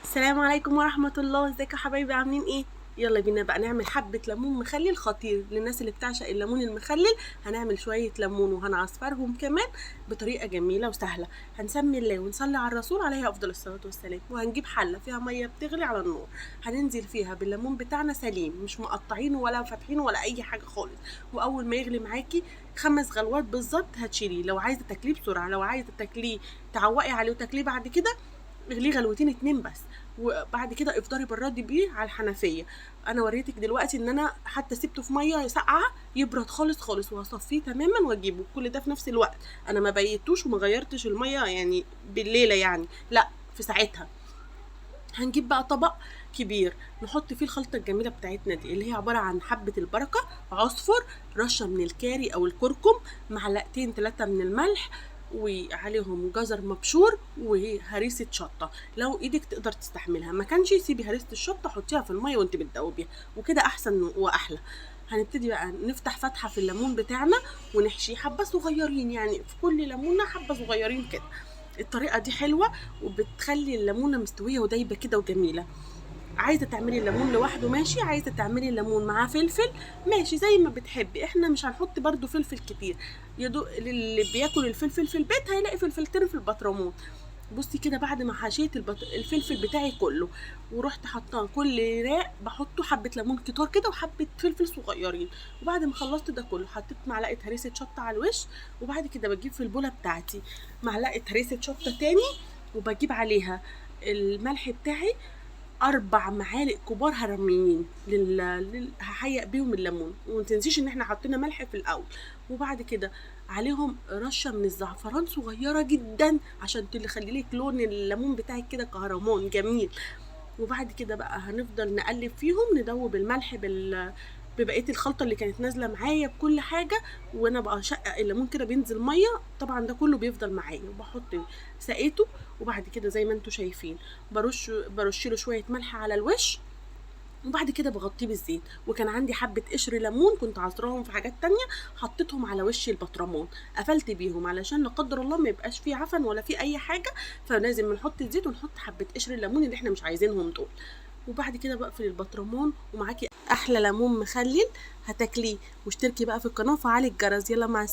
السلام عليكم ورحمة الله. ازيكم يا حبايبي، عاملين ايه؟ يلا بينا بقى نعمل حبة ليمون مخلل خطير للناس اللي بتعشق الليمون المخلل. هنعمل شوية ليمون وهنعصفرهم كمان بطريقة جميلة وسهلة. هنسمي الله ونصلي على الرسول عليه افضل الصلاة والسلام، وهنجيب حلة فيها مية بتغلي على النار، هننزل فيها بالليمون بتاعنا سليم مش مقطعينه ولا فاتحينه ولا اي حاجة خالص. واول ما يغلي معاكي 5 غلوات بالظبط هتشيليه. لو عايزة تاكليه بسرعة، لو عايزة تاكليه تعوقي عليه وتاكليه بعد كده اغليه غلوتين 2 بس. وبعد كده افضلي بردي بيه على الحنفيه. انا وريتك دلوقتي ان انا حتى سبته في ميه ساقعه يبرد خالص خالص، وهصفيه تماما واجيبه كل ده في نفس الوقت. انا ما بيتوش وما غيرتش الميه يعني بالليله، يعني لا، في ساعتها. هنجيب بقى طبق كبير نحط فيه الخلطه الجميله بتاعتنا دي، اللي هي عباره عن حبه البركه، عصفر، رشه من الكاري او الكركم، معلقتين 3 من الملح، وعليهم جزر مبشور وهريسه شطه. لو ايدك تقدر تستحملها، ما كانش سيبي هريسه الشطه حطيها في الميه وانت بتدوبيها، وكده احسن واحلى. هنبتدي بقى نفتح فتحه في الليمون بتاعنا ونحشيه حبه صغيرين، يعني في كل ليمونه حبه صغيرين كده. الطريقه دي حلوه وبتخلي الليمونه مستويه ودايبه كده وجميله. عايزه تعملي الليمون لوحده ماشي، عايزه تعملي الليمون معاه فلفل ماشي، زي ما بتحبي. احنا مش هنحط برده فلفل كتير، اللي بياكل الفلفل في البيت هيلاقي فلفلتين في البطرمون. بصي كده، بعد ما حشيت الفلفل بتاعي كله ورحت حطاه كل راق بحطه حبه ليمون كتار كده وحبه فلفل صغيرين. وبعد ما خلصت ده كله حطيت معلقه هريسه شطه على الوش. وبعد كده بجيب في البوله بتاعتي معلقه هريسه شطه تاني، وبجيب عليها الملح بتاعي 4 معالق كبار هرميين هحيق بيهم الليمون. ومتنسيش ان احنا حطينا ملح في الاول. وبعد كده عليهم رشه من الزعفران صغيره جدا عشان تخلي لك لون الليمون بتاعك كده كهرمان جميل. وبعد كده بقى هنفضل نقلب فيهم، ندوب الملح ببقيه الخلطه اللي كانت نازله معايا بكل حاجه. وانا بقى شقق الليمون كده بينزل ميه، طبعا ده كله بيفضل معايا، وبحط سقيته. وبعد كده زي ما انتم شايفين برش له شويه ملح على الوش. وبعد كده بغطيه بالزيت. وكان عندي حبه قشر ليمون كنت عصراهم في حاجات تانية، حطيتهم على وش البطرمان، قفلت بيهم علشان لا قدر الله ما يبقاش فيه عفن ولا فيه اي حاجه. فلازم نحط الزيت ونحط حبه قشر الليمون اللي احنا مش عايزينهم دول. وبعد كده بقفل البطرمان ومعاكي احلى ليمون مخلل هتاكليه. واشتركي بقى في القناه وفعلي الجرس. يلا مع